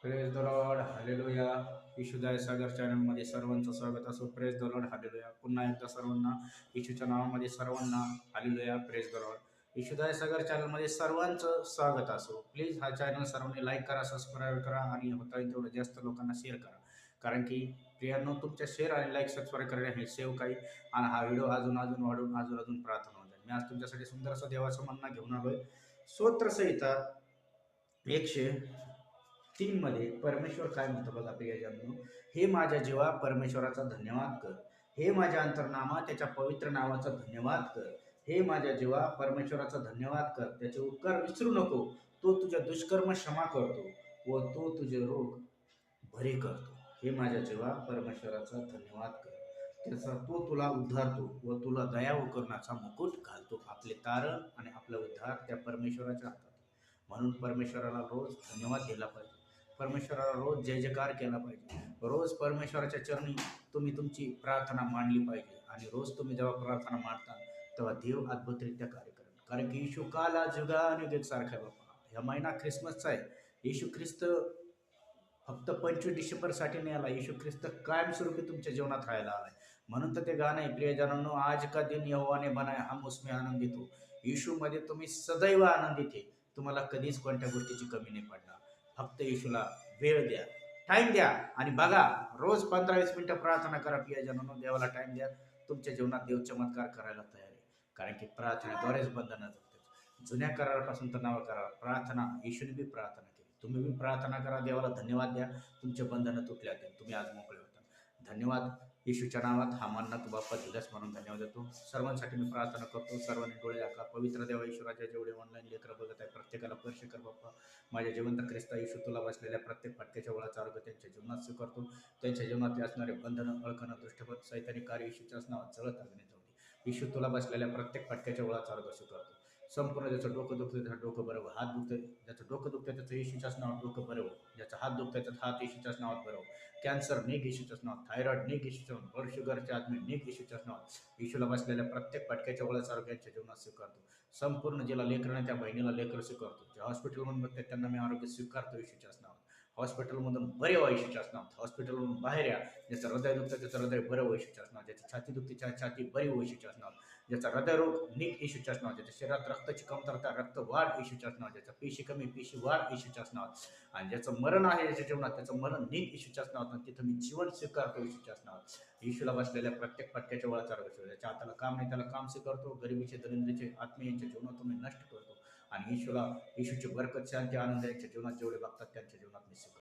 Praise the lord hallelujah. Yeshudaya Sagar चॅनलमध्ये सर्वांचं स्वागत असो. Praise the lord hallelujah. पुन्हा एकदा सर्वांना येशूच्या नावामध्ये सर्वांना hallelujah. Praise the lord. Yeshudaya Sagar चॅनलमध्ये सर्वांचं स्वागत असो. प्लीज हा चॅनल सर्वांनी लाईक करा, सबस्क्राईब करा आणि होता येईल तेवढं जास्त लोकांना शेअर करा. कारण की प्रियांनो, तुमच्या शेअर आणि लाईक सबस्क्राईब करणे हे सेव काही आणि हा व्हिडिओ अजून अजून वाढून अजून अजून प्रार्थना होऊन जाईल. मी आज तुमच्यासाठी सुंदरसं देवाचं म्हणणं घेऊन आलोय. स्तोत्रसंहिता 103 मध्ये परमेश्वर काय म्हणतो बघा प्रियजनो. हे माझ्या जीवा परमेश्वराचा धन्यवाद कर. हे माझ्या अंतरनामा त्याच्या पवित्र नावाचा धन्यवाद कर. हे माझ्या जीवा परमेश्वराचा धन्यवाद कर. त्याचे उपकार विसरू नको. तो तुझ्या दुष्कर्म क्षमा करतो व तो तुझे रोग बरे करतो. हे माझ्या जीवा परमेश्वराचा धन्यवाद कर. त्याचा तो तुला उद्धारतो व तुला दया व करुणाचा मुकुट घालतो. आपले तारण आणि आपला उद्धार त्या परमेश्वराच्या हातात. म्हणून परमेश्वराला रोज धन्यवाद दिला पाहिजे. परमेश्वराला रोज जय जयकार केला पाहिजे. रोज परमेश्वराच्या चरणी तुम्ही तुमची प्रार्थना मांडली पाहिजे. आणि रोज तुम्ही जेव्हा प्रार्थना मांडता तेव्हा देव अद्भुतरित्या कार्य करेल. कारण की येशू काला जुगानुयुग सारखा आहे बाप्पा. ह्या महिना ख्रिसमसचा आहे. येशू ख्रिस्त फक्त 25 डिसेंबरसाठी नाही आला. येशू ख्रिस्त कायमस्वरूपी तुमच्या जीवनात राहायला आलाय. म्हणून तर ते गाणं आहे, प्रियजनांनो, आज का दिन यहोवाने बनाया हम उसमें आनंदित हो. येशूमध्ये तुम्ही सदैव आनंदित आहे. तुम्हाला कधीच कोणत्या गोष्टीची कमी नाही पडणार. फक्त येशूला वेळ द्या, टाइम द्या आणि बघा. रोज 15-20 मिनिटं प्रार्थना करा प्रियजनांनो. देवाला टाइम द्या. तुमच्या जीवनात देव चमत्कार करायला तयार आहे. कारण की प्रार्थनेद्वारेच बंधनं जगतात. जुन्या करारापासून तर नवा करार प्रार्थना. येशूने बी प्रार्थना केली. तुम्ही बी प्रार्थना करा. देवाला धन्यवाद द्या. तुमचे बंधनं तुटल्या आहेत. तुम्ही आज मोकळे होता. धन्यवाद. येशूच्या नावात हा मानना तू बाप्पा दिलास म्हणून धन्यवाद देतो. सर्वांसाठी मी प्रार्थना करतो. सर्वांनी डोळे दाखवा. पवित्र देवा ईश्वराच्या जेवढे ऑनलाईन लेकरं बघत आहे प्रत्येकाला स्पर्श कर बाप्पा. माझ्या जिवंत ख्रिस्ता येशू तुला बसलेल्या प्रत्येक फटक्याच्या वळाचा आरोग्य त्यांच्या जीवनात स्वीकारतो. त्यांच्या जीवनात असणारे बंधनं, अळखणं, दृष्टपद, सैतानिक कार्य येशूच्याच नावात जळत अग्नी जाऊ दे. येशू तुला बसलेल्या प्रत्येक फटक्याच्या वळाचा आरोग्य स्वीकारतो. संपूर्ण ज्याचं डोकं दुखतं त्याचं डोकं बरं हो. हात दुखतं ज्याचं डोकं दुखतं त्याचं येशूच्याच नावात डोकं बरं हो. ज्याचा हात दुखतं त्याचा हात येशूच्याच नावात बरं हो. कॅन्सर निघ येशूच्याच नावात. थायरॉइड निघ येशूच्या नावात. ब्लड शुगरच्या आत्मे निघ येशूच्याच नावात. येशूला बसलेल्या प्रत्येक फटक्याच्या वळाचा आरोग्य यांच्या जीवनात स्वीकारतो. संपूर्ण ज्याला लेकराने त्या बहिणीला लेकर स्वीकारतो. ज्या हॉस्पिटलमधून बघतात त्यांना मी आरोग्य स्वीकारतो येशूच्याच नावात. हॉस्पिटलमधून बरे व्हा येशूच्याच नावात. हॉस्पिटलमधून बाहेर या. ज्याचं हृदय दुखतं त्याचं हृदय बरं हो येशूच्याच नावात. ज्याची छाती दुखते त्या छाती बरी हो येशूच्याच नावात. ज्याचा हृदयरोग निघ येशूच्याच नावात. ज्याच्या शरीरात रक्ताची कमतरता रक्त वाढ येशूच्याच नावात. ज्याचा पेशी कमी पेशी वाढ येशूच्याच नावात. आणि ज्याचं मरण आहे याच्या जीवनात त्याचं मरण निघ येशूच्याच नावात. आणि तिथं मी जीवन स्वीकारतो येशूच्याच नावात. येशूला बसलेल्या प्रत्येक फटक्याच्या वळाचा आरोग्य. ज्याच्या हाताला काम नाही त्याला काम स्वीकारतो. गरिबीचे दरिद्रीचे आत्मे यांच्या जीवनातून मी नष्ट करतो. आणि येशूची बरकत शांती आनंद यांच्या जीवनात जेवढे बघतात त्यांच्या जीवनात मी स्वीकारतो.